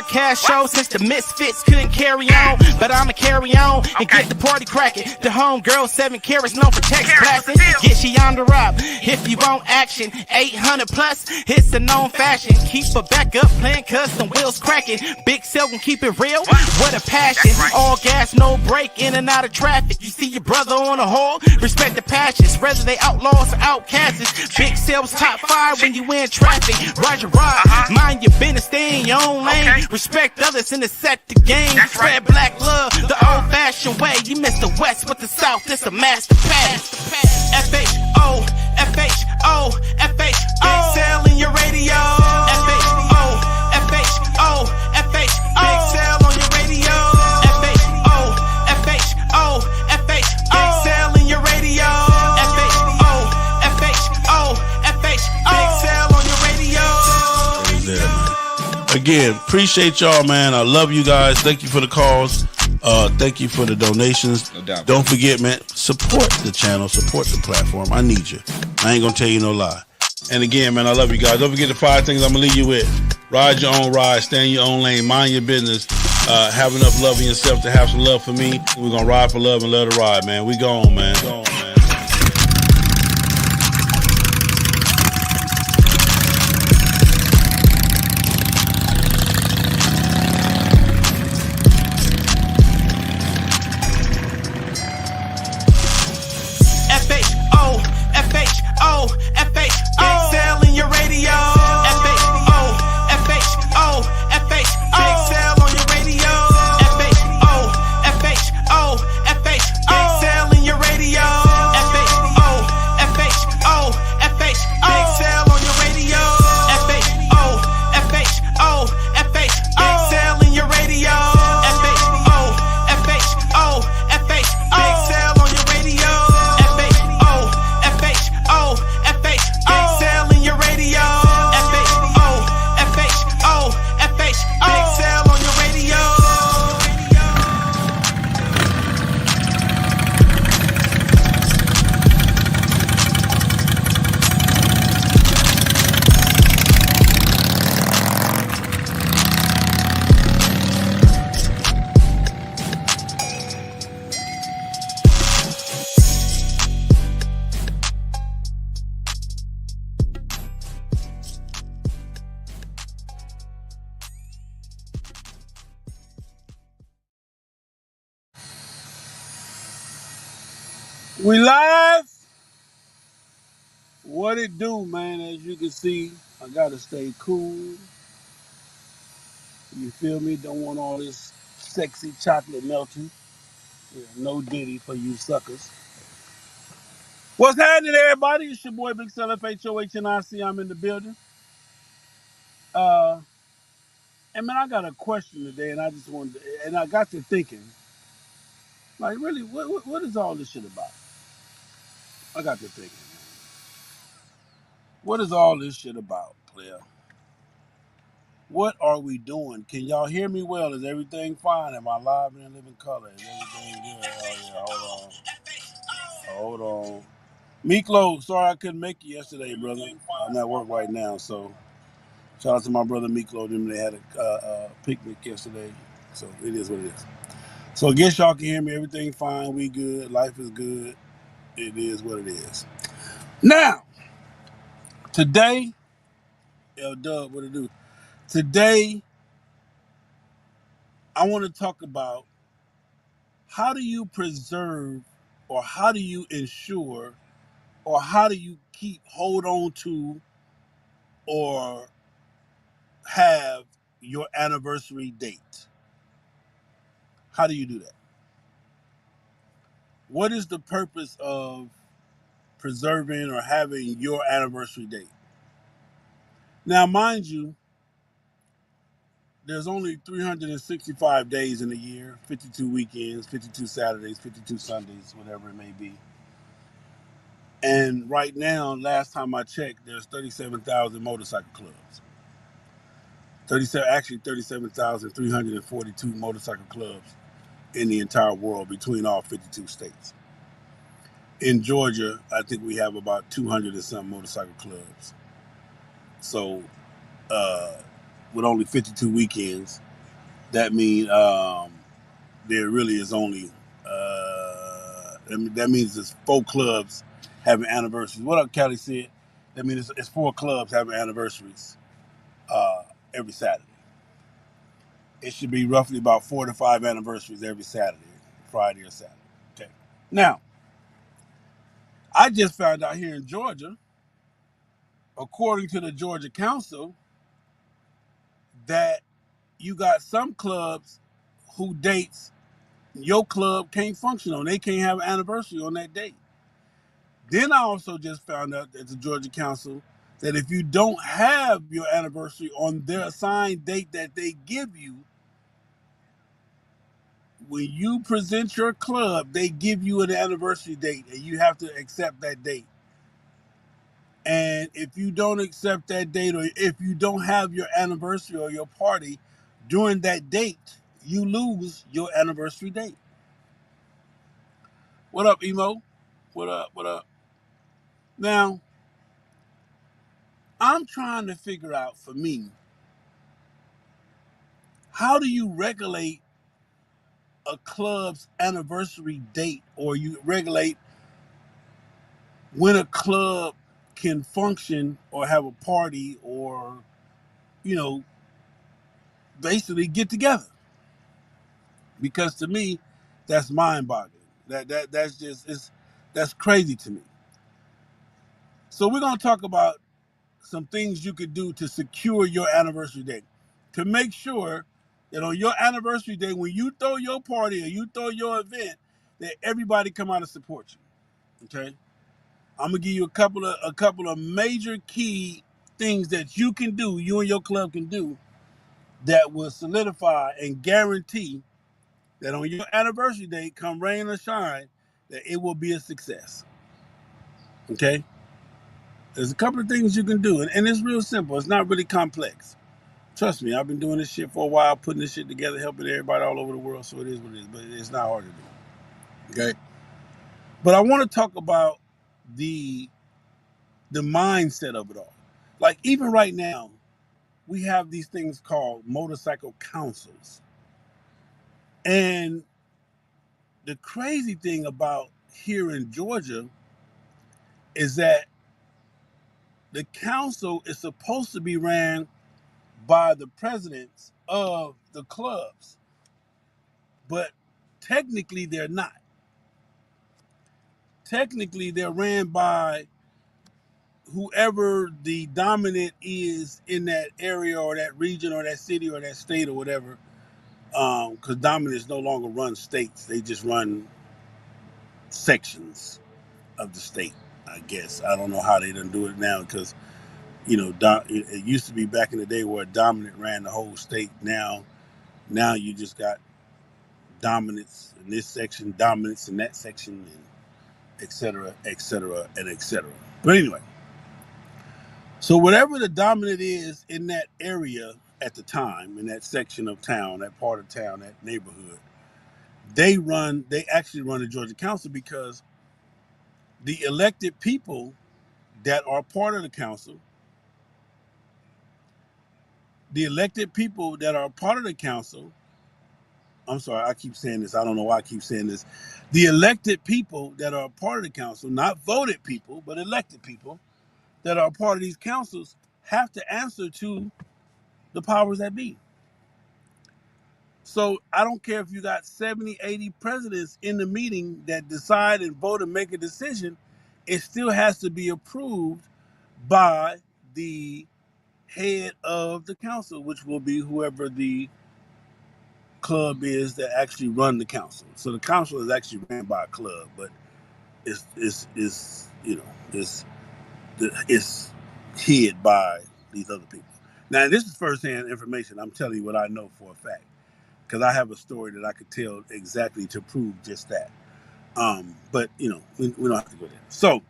cash show since the misfits couldn't carry on. But I'ma carry on and get the party cracking. The homegirl 7 carats, no protection blasting. Get she on the rock if you want action. 800 plus, it's a known fashion. Keep her back up playing cause some wheels cracking. Big Cell can keep it real, what a passion. All gas, no break, in and out of traffic. You see your brother on a hole, respect the passions. Whether they outlaws or outcasts. Big Cell's top 5 when you in traffic. Roger Rod, mind your business, stay in your own lane. Respect others and set the game. Spread black love the old-fashioned way. You miss the West with the South, it's a master pass. F-H-O, F-H-O, F-H-O. Big Cell in your radio. F-H-O, F-H-O, F-H-O. Big Cell on your radio. F-H-O, F-H-O, F-H-O. Big Cell in your radio. F-H-O, F-H-O, F-H-O. Big Cell on your radio. There, man. Again, appreciate y'all, man. I love you guys. Thank you for the calls. Thank you for the donations. No doubt. Don't forget, man, support the channel, support the platform. I need you. I ain't gonna tell you no lie. And again, man, I love you guys. Don't forget the 5 things I'm gonna leave you with. Ride your own ride, stay in your own lane, mind your business, have enough love in yourself to have some love for me. We're gonna ride for love and let it ride, man. We gone, man. Go on, man. F-H-O, F-H-O, F-H-O. Big Cell in your radio. F-H-O, F-H-O, F-H-O. Big Cell on your radio. F-H-O, F-H-O, F-H-O. Big Cell in your radio. F-H-O, F-H-O, F-H-O. Big Cell on your radio. F-H-O, F-H-O, F-H-O. Big Cell in your radio. F-H-O, F-H-O, F-H-O. Big Cell on your radio. F-H-O, F-H-O, F-H-O. Big Cell in your radio. F-H-O, F-H-O, F-H-O. Big Cell on your radio. We live. What it do, man? As you can see, I gotta stay cool. You feel me? Don't want all this sexy chocolate melting. Yeah, no Diddy for you suckers. What's happening, everybody? It's your boy Big Cell FHOHNIC. I'm in the building. And man, I got a question today, and I just wanted to, and I got to thinking, like, really, what is all this shit about? I got to thinking, man. What is all this shit about, player? What are we doing? Can y'all hear me well? Is everything fine? Am I live and in living color? Is everything good? Oh, yeah, hold on. Miklo, sorry I couldn't make it yesterday, brother. I'm at work right now, so shout out to my brother Miklo. They had a picnic yesterday, so it is what it is. So I guess y'all can hear me. Everything fine. We good. Life is good. It is what it is. Now, today, L-Dub, what it do? Today, I want to talk about how do you preserve, or how do you ensure, or how do you hold on to, or have your anniversary date? How do you do that? What is the purpose of preserving or having your anniversary date? Now, mind you, there's only 365 days in a year, 52 weekends, 52 Saturdays, 52 Sundays, whatever it may be. And right now, last time I checked, there's 37,000 motorcycle clubs. 37,342 motorcycle clubs in the entire world between all 52 states. In Georgia, I think we have about 200 and some motorcycle clubs. So, with only 52 weekends, that means there really is only that means there's 4 clubs having anniversaries. What up, Callie said? That means it's 4 clubs having anniversaries every Saturday. It should be roughly about 4 to 5 anniversaries every Saturday, Friday or Saturday. Okay. Now, I just found out here in Georgia, according to the Georgia Council, that you got some clubs who dates your club can't function on. They can't have an anniversary on that date. Then I also just found out at the Georgia Council that if you don't have your anniversary on their assigned date that they give you, when you present your club, they give you an anniversary date and you have to accept that date. And if you don't accept that date, or if you don't have your anniversary or your party during that date, you lose your anniversary date. What up, Emo? What up? What up? Now, I'm trying to figure out for me, how do you regulate a club's anniversary date, or you regulate when a club can function or have a party or, you know, basically get together? Because to me, that's mind-boggling. That's just that's crazy to me. So we're gonna talk about some things you could do to secure your anniversary date, to make sure that on your anniversary day, when you throw your party or you throw your event, that everybody come out and support you. Okay, I'm gonna give you a couple of major key things that you can do, you and your club can do, that will solidify and guarantee that on your anniversary date, come rain or shine, that it will be a success. Okay? There's a couple of things you can do, and it's real simple. It's not really complex. Trust me, I've been doing this shit for a while, putting this shit together, helping everybody all over the world, so it is what it is, but it's not hard to do. Okay? But I want to talk about the mindset of it all. Like, even right now, we have these things called motorcycle councils. And the crazy thing about here in Georgia is that the council is supposed to be ran by the presidents of the clubs, but technically they're not. Technically, they're ran by whoever the dominant is in that area or that region or that city or that state or whatever. Because dominants no longer run states; they just run sections of the state. I guess I don't know how they done do it now, because it used to be back in the day where a dominant ran the whole state. Now you just got dominance in this section, dominance in that section, and et cetera, et cetera, and et cetera. But anyway, so whatever the dominant is in that area at the time, in that section of town, that part of town, that neighborhood, they actually run the Georgia Council, because the elected people that are part of the council, I'm sorry, I keep saying this. I don't know why I keep saying this. The elected people that are a part of the council, not voted people, but elected people that are a part of these councils, have to answer to the powers that be. So I don't care if you got 70, 80 presidents in the meeting that decide and vote and make a decision, it still has to be approved by the head of the council, which will be whoever the club is that actually run the council. So the council is actually ran by a club, but it's it's hid by these other people. Now, this is firsthand information. I'm telling you what I know for a fact, because I have a story that I could tell exactly to prove just that. But we don't have to go there. So,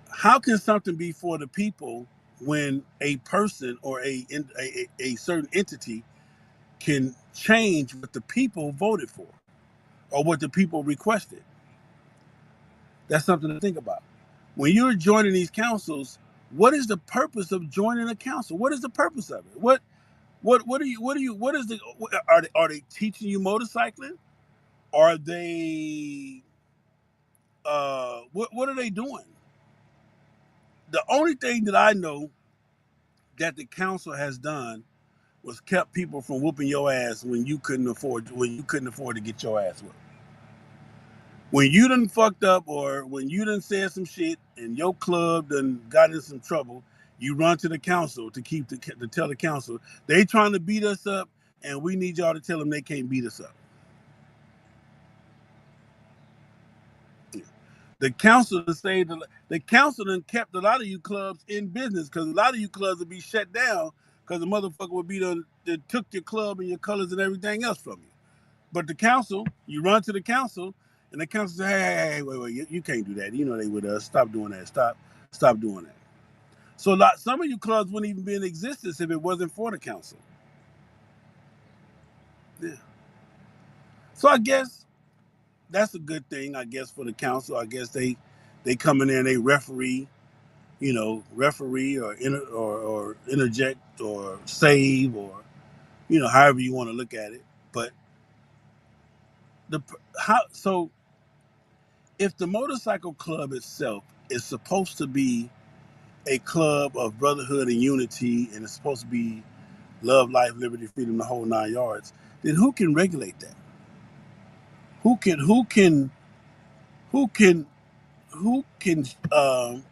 how can something be for the people when a person or a certain entity can change what the people voted for or what the people requested? That's something to think about. When you're joining these councils, what is the purpose of joining a council? What is the purpose of it? What is the are they teaching you motorcycling? Are they what are they doing? The only thing that I know that the council has done was kept people from whooping your ass when you couldn't afford to get your ass whooped. When you done fucked up or when you done said some shit and your club done got in some trouble, you run to the council to tell the council they trying to beat us up and we need y'all to tell them they can't beat us up. The council the council done kept a lot of you clubs in business because a lot of you clubs would be shut down because the motherfucker would be done that took your club and your colors and everything else from you. But the council, you run to the council, and the council say, hey, wait, you can't do that. You know they with us. Stop doing that. Stop doing that. So some of you clubs wouldn't even be in existence if it wasn't for the council. Yeah. So I guess that's a good thing. I guess for the council, I guess they come in there and they referee, referee or interject or save or however you want to look at it. But the how so if the motorcycle club itself is supposed to be a club of brotherhood and unity and it's supposed to be love, life, liberty, freedom, the whole 9 yards, then who can regulate that? Who can who can who can um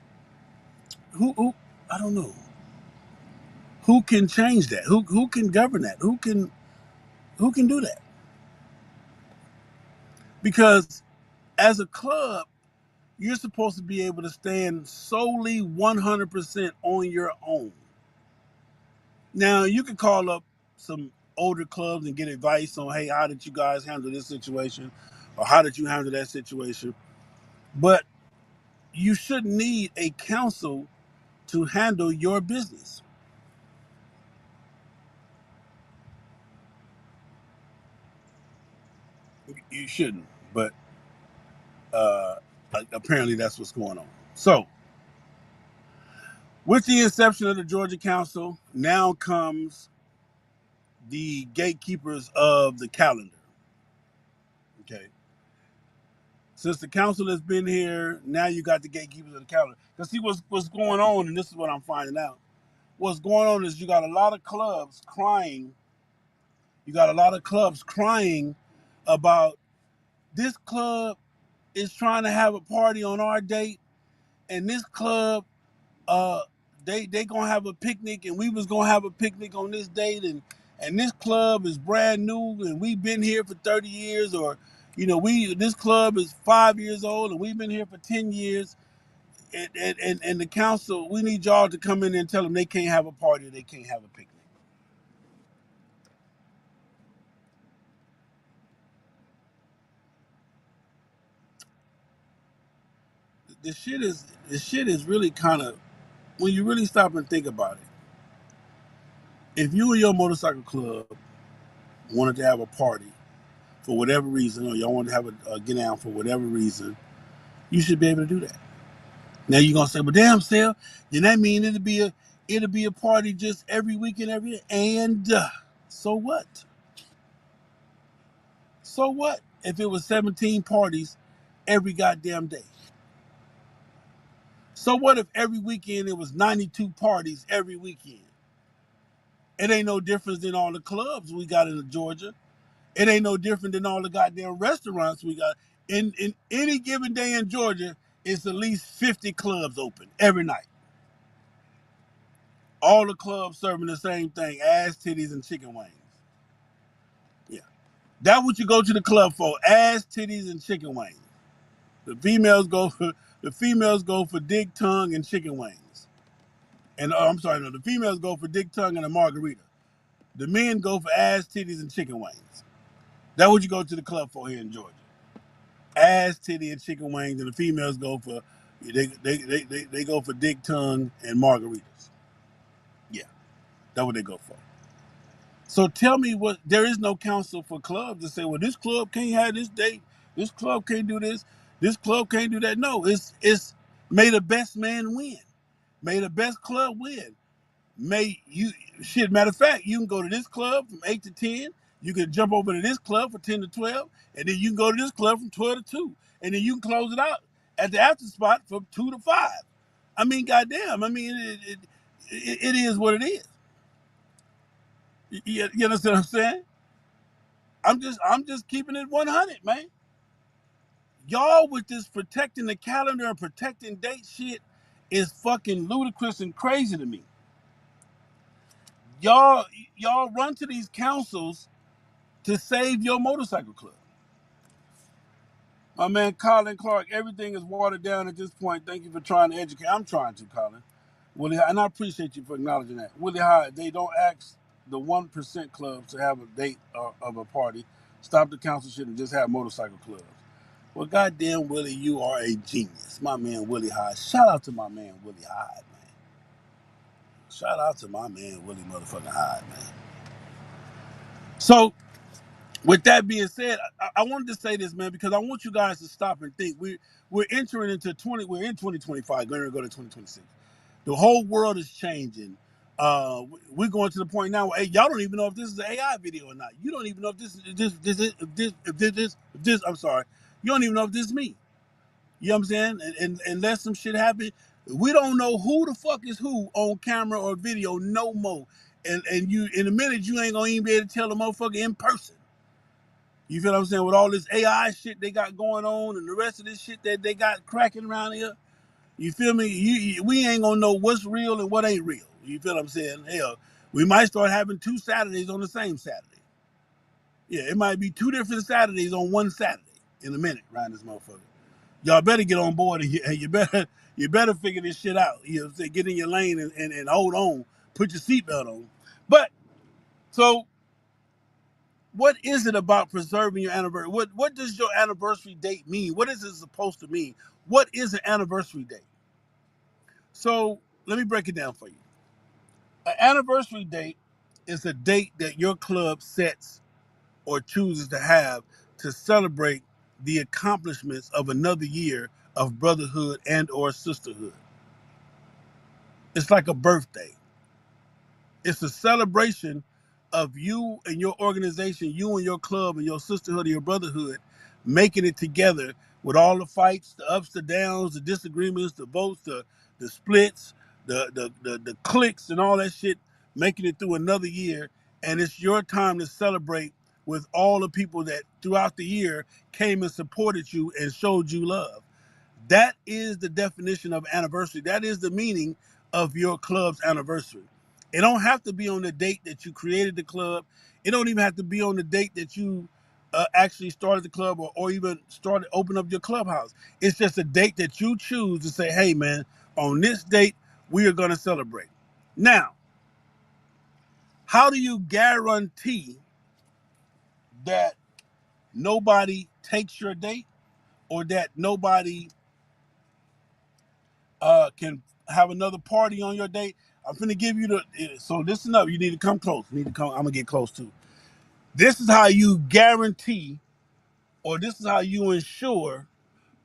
who I don't know. Who can change that? Who can govern that? Who can do that? Because as a club, you're supposed to be able to stand solely 100% on your own. Now you can call up some older clubs and get advice on, hey, how did you guys handle this situation, or how did you handle that situation? But you shouldn't need a council to handle your business. You shouldn't. But uh, apparently that's what's going on. So, with the inception of the Georgia Council, now comes the gatekeepers of the calendar. Okay. Since the council has been here, now you got the gatekeepers of the calendar. Because see what's going on, and this is what I'm finding out. What's going on is you got a lot of clubs crying. You got a lot of clubs crying about this club is trying to have a party on our date, and this club uh they gonna have a picnic, and we was gonna have a picnic on this date, and this club is brand new, and we've been here for 30 years, or this club is 5 years old, and we've been here for 10 years, and the council, we need y'all to come in and tell them they can't have a party, they can't have a picnic. This shit is really kind of, when you really stop and think about it. If you and your motorcycle club wanted to have a party for whatever reason, or y'all want to have a get down for whatever reason, you should be able to do that. Now you're gonna say, "But damn, Sal, then that mean it'll be a party just every weekend, and so what? So what if it was 17 parties every goddamn day? So what if every weekend it was 92 parties every weekend? It ain't no difference than all the clubs we got in Georgia. It ain't no different than all the goddamn restaurants we got. In any given day in Georgia, it's at least 50 clubs open every night. All the clubs serving the same thing: ass, titties, and chicken wings. Yeah, that's what you go to the club for: ass, titties, and chicken wings. The females go for dick, tongue, and chicken wings. And I'm sorry, no, the females go for dick, tongue, and a margarita. The men go for ass, titties, and chicken wings. That's what you go to the club for here in Georgia: ass, titty, and chicken wings, and the females go for they go for dick, tongue, and margaritas. Yeah, that's what they go for. So tell me, what, there is no council for clubs to say, well, this club can't have this date, this club can't do this club can't do that. No, it's may the best man win, may the best club win. Matter of fact, you can go to this club from 8 to 10. You can jump over to this club for 10 to 12, and then you can go to this club from 12 to 2, and then you can close it out at the after spot from 2 to 5. I mean, goddamn. I mean, it is what it is. You understand what I'm saying? I'm just keeping it 100, man. Y'all with this protecting the calendar and protecting date shit is fucking ludicrous and crazy to me. Y'all y'all run to these councils to save your motorcycle club. My man Colin Clark, everything is watered down at this point. Thank you for trying to educate. I'm trying to, Colin. Willie, and I appreciate you for acknowledging that. Willie Hyde, they don't ask the 1% clubs to have a date of a party. Stop the council shit and just have motorcycle clubs. Well, goddamn, Willie, you are a genius. My man, Willie Hyde. Shout out to my man, Willie Hyde, man. Shout out to my man, Willie motherfucking Hyde, man. So, with that being said, I wanted to say this, man, because I want you guys to stop and think. We're entering into we're in 2025, going to go to 2026. The whole world is changing. We're going to the point now where, hey, y'all don't even know if this is an AI video or not. You don't even know if this. I'm sorry. You don't even know if this is me. You know what I'm saying? And unless some shit happen, we don't know who the fuck is who on camera or video no more. And you, in a minute, you ain't gonna even be able to tell the motherfucker in person. You feel what I'm saying? With all this AI shit they got going on and the rest of this shit that they got cracking around here, you feel me? We ain't gonna know what's real and what ain't real. You feel what I'm saying? Hell, we might start having 2 Saturdays on the same Saturday. Yeah, it might be 2 different Saturdays on one Saturday in a minute around this motherfucker. Y'all better get on board and you better figure this shit out. You know what I'm saying? Get in your lane and hold on. Put your seatbelt on. But so what is it about preserving your anniversary? What does your anniversary date mean? What is it supposed to mean? What is an anniversary date? So let me break it down for you. An anniversary date is a date that your club sets or chooses to have to celebrate the accomplishments of another year of brotherhood and or sisterhood. It's like a birthday. It's a celebration of you and your organization, you and your club and your sisterhood or your brotherhood making it together with all the fights, the ups, the downs, the disagreements, the votes, the splits, the cliques and all that shit, making it through another year. And it's your time to celebrate with all the people that throughout the year came and supported you and showed you love. That is the definition of anniversary. That is the meaning of your club's anniversary. It don't have to be on the date that you created the club. It don't even have to be on the date that you actually started the club or even started open up your clubhouse. It's just a date that you choose to say, hey man, on this date, we are going to celebrate. Now, how do you guarantee that nobody takes your date or that nobody can have another party on your date? I'm finna give you so listen up. You need to come close. You need to come. I'm gonna get close too. This is how you guarantee, or this is how you ensure,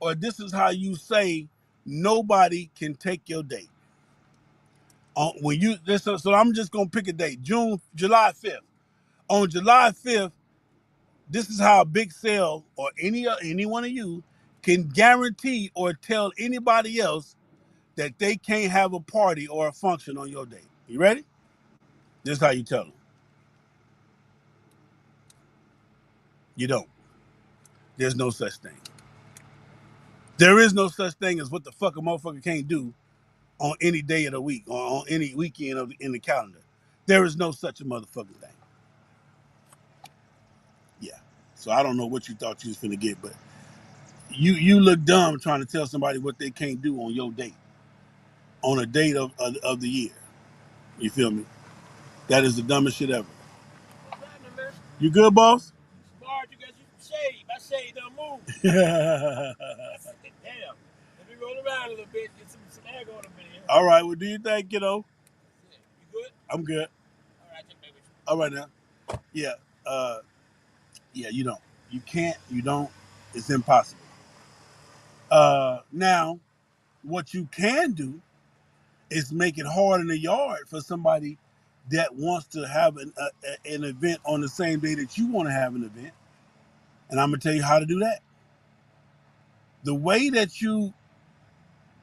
or this is how you say nobody can take your date. When you this, so I'm just gonna pick a date. July 5th. On July 5th, this is how Big Sale or any one of you can guarantee or tell anybody else that they can't have a party or a function on your date. You ready? This is how you tell them. You don't. There's no such thing. There is no such thing as what the fuck a motherfucker can't do on any day of the week or on any weekend in the calendar. There is no such a motherfucking thing. Yeah. So I don't know what you thought you was finna get, but you look dumb trying to tell somebody what they can't do on your date, on a date of the year. You feel me? That is the dumbest shit ever. What's happening, man? You good, boss? Smart, you got your shade. My shade don't move. Damn. Let me roll around a little bit, get some air going up in here. All right, well, do you think, kiddo? You good? I'm good. All right, baby. All right now. Yeah. Yeah, you don't. You can't, you don't. It's impossible. Now, what you can do It's making it hard in the yard for somebody that wants to have an event on the same day that you want to have an event. And I'm going to tell you how to do that. The way that you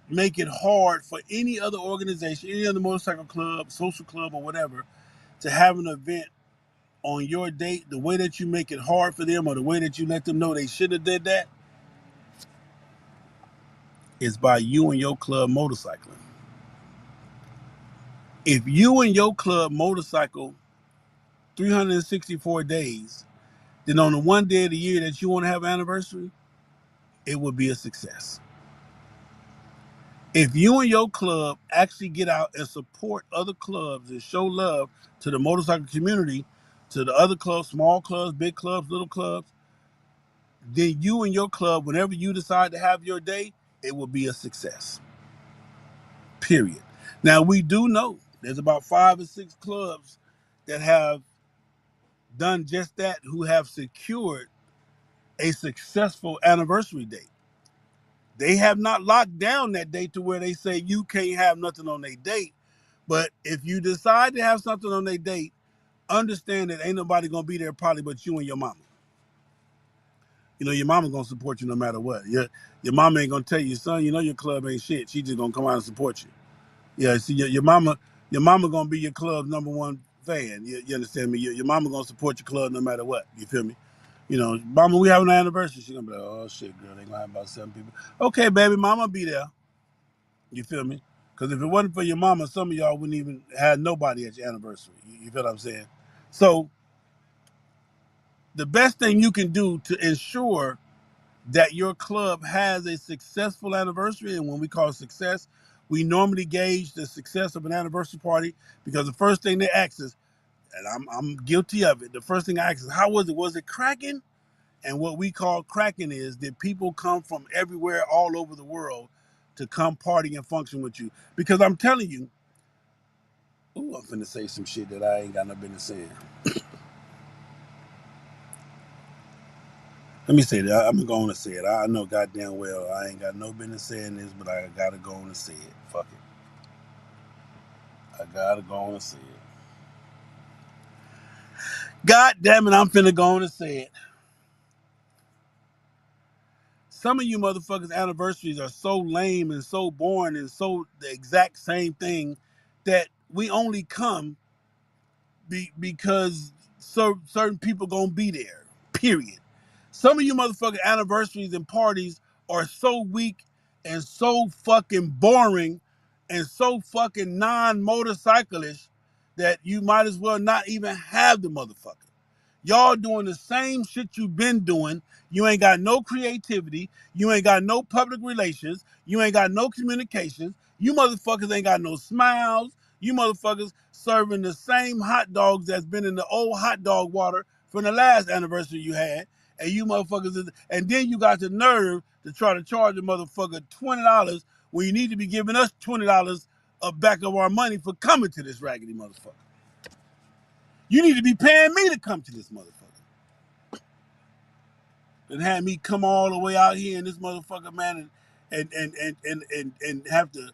make it hard for any other organization, any other motorcycle club, social club, or whatever, to have an event on your date, the way that you make it hard for them or the way that you let them know they should have did that is by you and your club motorcycling. If you and your club motorcycle 364 days, then on the one day of the year that you want to have an anniversary, it would be a success. If you and your club actually get out and support other clubs and show love to the motorcycle community, to the other clubs, small clubs, big clubs, little clubs, then you and your club, whenever you decide to have your day, it will be a success. Period. Now, we do know there's about 5 or 6 clubs that have done just that, who have secured a successful anniversary date. They have not locked down that date to where they say you can't have nothing on their date. But if you decide to have something on their date, understand that ain't nobody gonna be there probably but you and your mama. You know, your mama gonna support you no matter what. Your mama ain't gonna tell you, son, you know your club ain't shit. She just gonna come out and support you. Yeah, see, your mama gonna be your club's number one fan. You understand me? Your mama gonna support your club no matter what. You feel me? You know, mama, we having an anniversary. She gonna be like, oh shit, girl, they gonna have about 7 people. Okay, baby, mama be there. You feel me? Because if it wasn't for your mama, some of y'all wouldn't even have nobody at your anniversary. You feel what I'm saying? So the best thing you can do to ensure that your club has a successful anniversary, and when we call success, we normally gauge the success of an anniversary party because the first thing they ask is, and I'm guilty of it, the first thing I ask is, how was it? Was it cracking? And what we call cracking is that people come from everywhere all over the world to come party and function with you. Because I'm telling you, ooh, I'm finna say some shit that I ain't got no business saying. Let me say that. I'm going to say it. I know goddamn well I ain't got no business saying this, but I gotta go on and say it. Fuck it. I gotta go on and say it. God damn it, I'm finna go on and say it. Some of you motherfuckers' anniversaries are so lame and so boring and so the exact same thing that we only come because certain people gonna be there. Period. Some of you motherfucking anniversaries and parties are so weak and so fucking boring and so fucking non-motorcyclish that you might as well not even have the motherfucker. Y'all doing the same shit you've been doing. You ain't got no creativity. You ain't got no public relations. You ain't got no communications. You motherfuckers ain't got no smiles. You motherfuckers serving the same hot dogs that's been in the old hot dog water from the last anniversary you had. And you motherfuckers, and then you got the nerve to try to charge a motherfucker $20 when you need to be giving us $20 of back of our money for coming to this raggedy motherfucker. You need to be paying me to come to this motherfucker. And have me come all the way out here in this motherfucker, man, and have to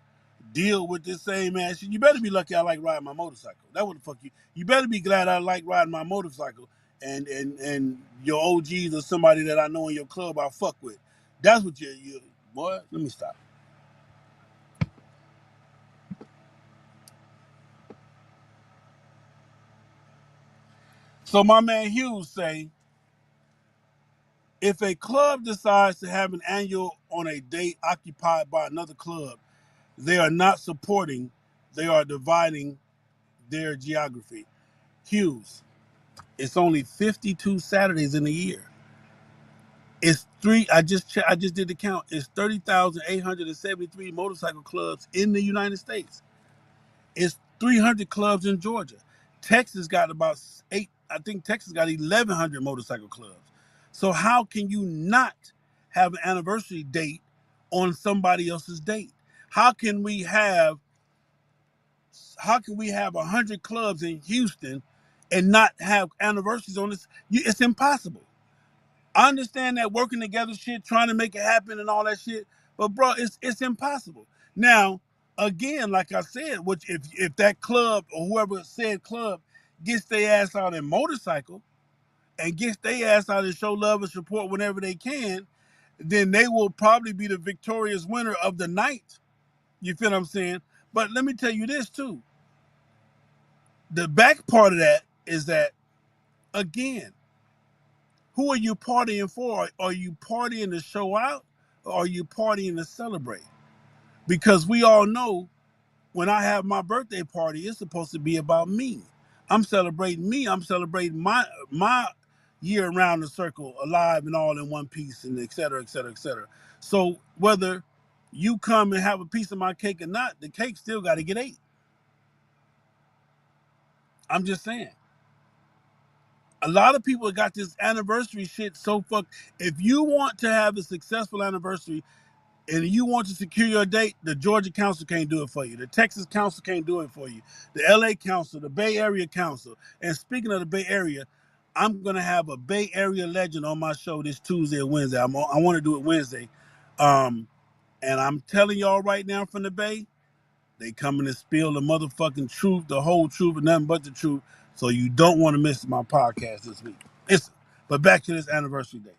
deal with this same ass shit. You better be lucky I like riding my motorcycle. That what the fuck you. You better be glad I like riding my motorcycle and your OGs or somebody that I know in your club I fuck with. That's what you boy. Let me stop. So my man Hughes say, if a club decides to have an annual on a date occupied by another club, they are not supporting, they are dividing their geography. Hughes, it's only 52 Saturdays in a year. It's I just did the count. It's 30,873 motorcycle clubs in the United States. It's 300 clubs in Georgia. Texas got about 8, I think Texas got 1,100 motorcycle clubs. So how can you not have an anniversary date on somebody else's date? How can we have 100 clubs in Houston and not have anniversaries on this? It's impossible. I understand that working together shit, trying to make it happen and all that shit, but bro, it's impossible. Now, again, like I said, which if that club or whoever said club gets their ass out in motorcycle and gets their ass out and show love and support whenever they can, then they will probably be the victorious winner of the night. You feel what I'm saying? But let me tell you this too. The back part of that is that, again, who are you partying for? Are you partying to show out or are you partying to celebrate? Because we all know when I have my birthday party, it's supposed to be about me. I'm celebrating me. I'm celebrating my year around the circle, alive and all in one piece, and et cetera, et cetera, et cetera. So whether you come and have a piece of my cake or not, the cake still got to get ate. I'm just saying. A lot of people got this anniversary shit so fucked. If you want to have a successful anniversary, and you want to secure your date, the Georgia Council can't do it for you. The Texas Council can't do it for you. The LA Council, the Bay Area Council. And speaking of the Bay Area, I'm going to have a Bay Area legend on my show this Tuesday or Wednesday. I want to do it Wednesday. And I'm telling y'all right now from the Bay, they coming to spill the motherfucking truth, the whole truth, and nothing but the truth. So you don't want to miss my podcast this week. But back to this anniversary date.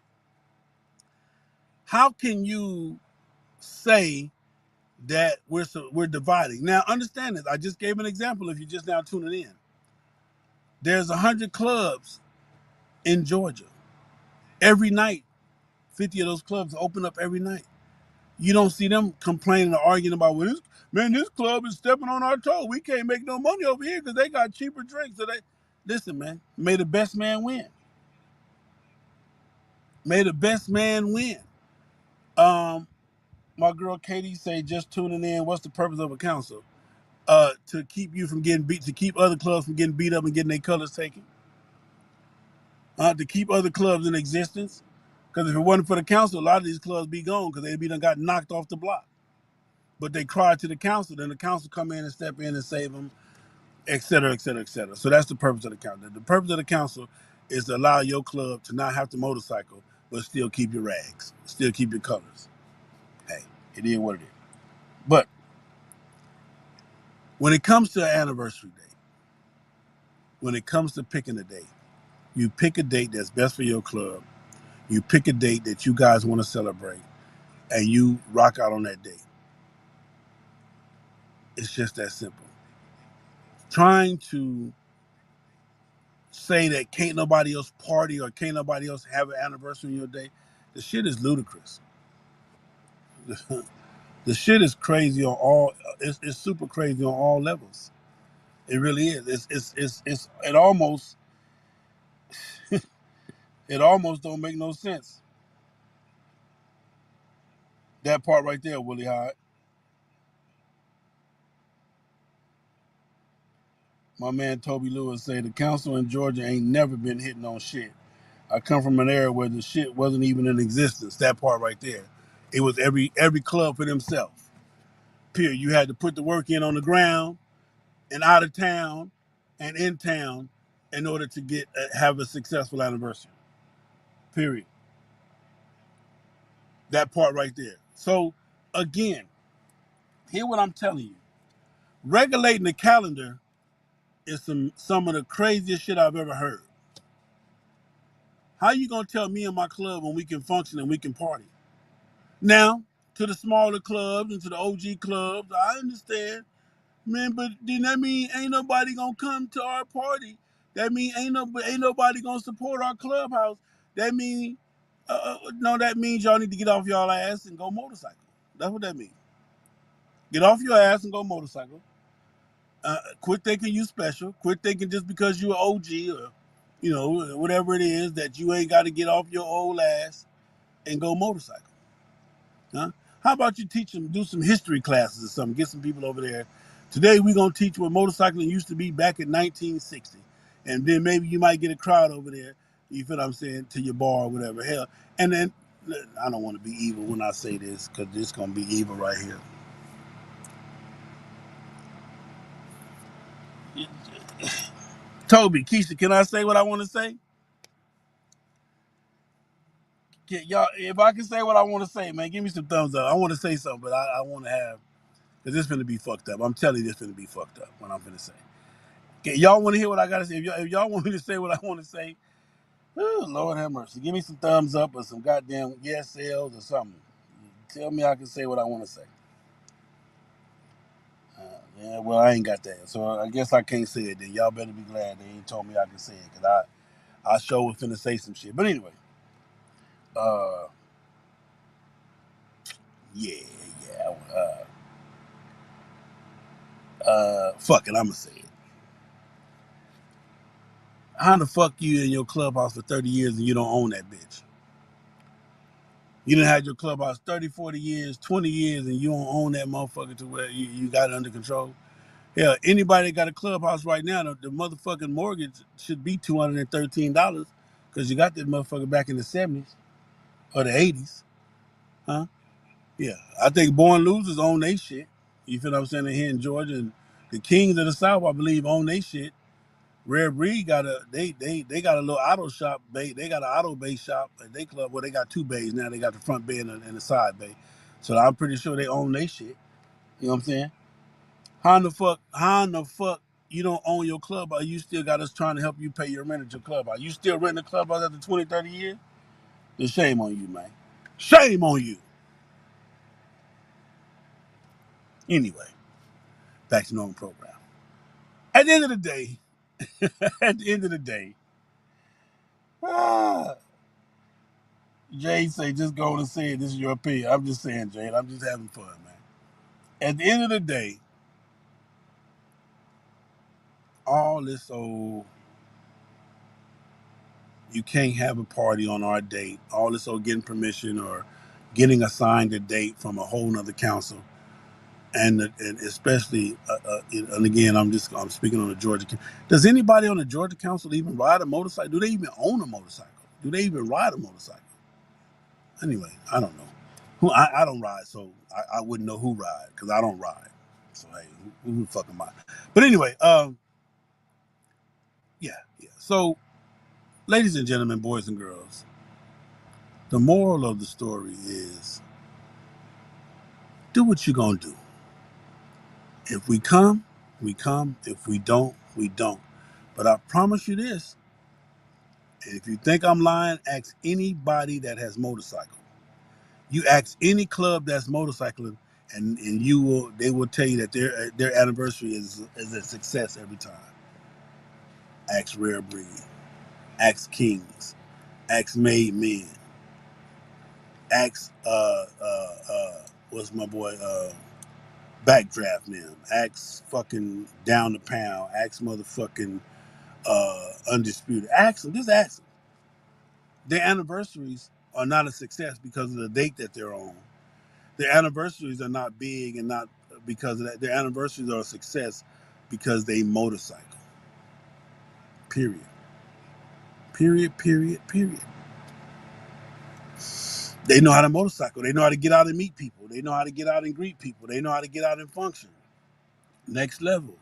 How can you say that we're dividing? Now, understand this. I just gave an example. If you're just now tuning in, there's 100 clubs in Georgia. Every night, 50 of those clubs open up every night. You don't see them complaining or arguing about, well, this club is stepping on our toe. We can't make no money over here because they got cheaper drinks. So listen, man. May the best man win. May the best man win. My girl Katie say, just tuning in. What's the purpose of a council? To keep you from getting beat, to keep other clubs from getting beat up and getting their colors taken, to keep other clubs in existence. Because if it wasn't for the council, a lot of these clubs be gone because they be done got knocked off the block. But they cry to the council, then the council come in and step in and save them, et cetera, et cetera, et cetera. So that's the purpose of the council. The purpose of the council is to allow your club to not have to motorcycle, but still keep your rags, still keep your colors. Hey, it is what it is. But when it comes to an anniversary date, when it comes to picking a date, you pick a date that's best for your club. You pick a date that you guys want to celebrate, and you rock out on that date. It's just that simple. Trying to say that can't nobody else party or can't nobody else have an anniversary on your day, the shit is ludicrous. The shit is crazy on all. It's super crazy on all levels. It really is. It almost it almost don't make no sense. That part right there, Willie Hyde. My man Toby Lewis say the council in Georgia ain't never been hitting on shit. I come from an area where the shit wasn't even in existence. That part right there. It was every club for themselves. Period. You had to put the work in on the ground and out of town and in town in order to get have a successful anniversary. Period. That part right there. So again, hear what I'm telling you. Regulating the calendar is some of the craziest shit I've ever heard. How you gonna tell me and my club when we can function and we can party? Now, to the smaller clubs and to the OG clubs, I understand, man, but then that mean ain't nobody gonna come to our party. That mean ain't nobody gonna support our clubhouse. That mean no, that means y'all need to get off y'all ass and go motorcycle. That's what that means. Get off your ass and go motorcycle. Quit thinking you special. Quit thinking just because you're an OG or whatever it is that you ain't got to get off your old ass and go motorcycle. Huh? How about you teach them, do some history classes or something, get some people over there. Today we're going to teach what motorcycling used to be back in 1960. And then maybe you might get a crowd over there, you feel what I'm saying, to your bar or whatever. Hell, and then, I don't want to be evil when I say this because it's going to be evil right here. Toby, Keisha, can I say what I want to say? Y'all, if I can say what I want to say, man, give me some thumbs up. I want to say something, but I want to have Because this finna be fucked up. I'm telling you, this finna be fucked up. What I'm finna say. Okay, y'all want to hear what I gotta say? If y'all want me to say what I want to say, oh, Lord have mercy. Give me some thumbs up or some goddamn yes sales or something. Tell me I can say what I want to say. Yeah, well, I ain't got that. So I guess I can't say it then. Y'all better be glad they ain't told me I can say it. Because I sure was finna say some shit. But anyway. Yeah. Fuck it, I'ma say it. How the fuck you in your clubhouse for 30 years and you don't own that bitch? You done had your clubhouse 30, 40 years, 20 years, and you don't own that motherfucker to where you got it under control. Yeah, anybody that got a clubhouse right now, the motherfucking mortgage should be $213 because you got that motherfucker back in the 70s or the 80s. Huh? Yeah. I think Born Losers own they shit. You feel what I'm saying? Here in Georgia. And the Kings of the South, I believe, own they shit. Rare Breed got they got a little auto shop bay. They got an auto bay shop at they club. Well, they got two bays now. They got the front bay and the side bay. So I'm pretty sure they own their shit. You know what I'm saying? How in the fuck you don't own your club? Or you still got us trying to help you pay your rent at your club? Are you still renting the club after 20, 30 years? Then shame on you, man. Shame on you. Anyway, back to normal program. At the end of the day, ah, Jay say just go and say it. This is your opinion. I'm just saying, Jay. I'm just having fun, man. At the end of the day, all this old you can't have a party on our date, all this old getting permission or getting assigned a date from a whole nother council, and especially and again I'm speaking on the Georgia. Does anybody on the Georgia council even ride a motorcycle? Do they even own a motorcycle? Do they even ride a motorcycle? Anyway, I don't know. I don't ride, so I wouldn't know who ride because I don't ride. So hey, who the fuck am I? But anyway, yeah. So, ladies and gentlemen, boys and girls, the moral of the story is do what you're gonna do. If we come, we come. If we don't, we don't. But I promise you this, and if you think I'm lying, ask anybody that has motorcycle. You ask any club that's motorcycling, and they will tell you that their anniversary is a success every time. Ask Rare Breed, ask Kings, ask Made Men, ask what's my boy Backdraft now, ask fucking Down the Pound, ask motherfucking Undisputed. Ask them, just ask them. Their anniversaries are not a success because of the date that they're on. Their anniversaries are not big and not because of that. Their anniversaries are a success because they motorcycle. Period. Period, period, period. They know how to motorcycle. They know how to get out and meet people. They know how to get out and greet people. They know how to get out and function. Next level.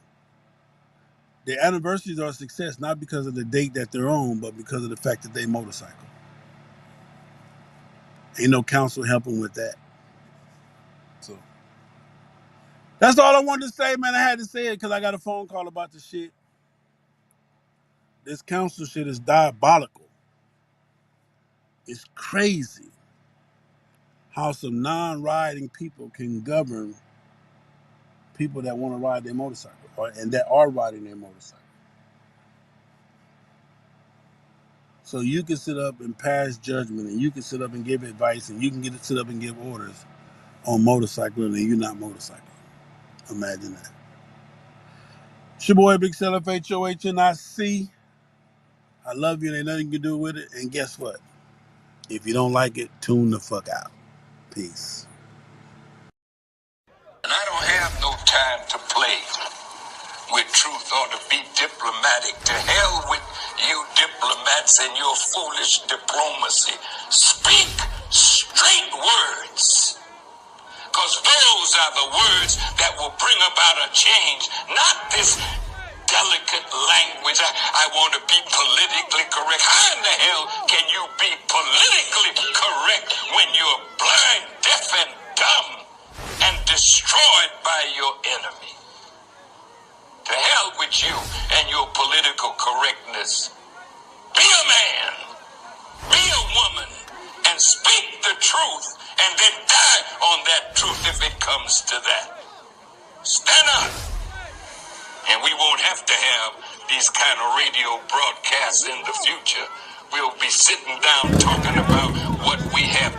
Their anniversaries are a success not because of the date that they're on, but because of the fact that they motorcycle. Ain't no council helping with that. So that's all I wanted to say, man. I had to say it because I got a phone call about the shit. This council shit is diabolical. It's crazy how some non-riding people can govern people that want to ride their motorcycle and that are riding their motorcycle. So you can sit up and pass judgment, and you can sit up and give advice, and you can sit up and give orders on motorcycling, and you're not motorcycling. Imagine that. It's your boy Big Seller HOHNIC. I love you, and ain't nothing you can do with it. And guess what? If you don't like it, tune the fuck out. Peace. And I don't have no time to play with truth or to be diplomatic. To hell with you diplomats and your foolish diplomacy. Speak straight words. Because those are the words that will bring about a change. Not this delicate language. I want to be politically correct. How in the hell can you be politically correct when you're blind, deaf, and dumb and destroyed by your truth and then die on that truth if it comes to that. Stand up. And we won't have to have these kind of radio broadcasts in the future. We'll be sitting down talking about what we have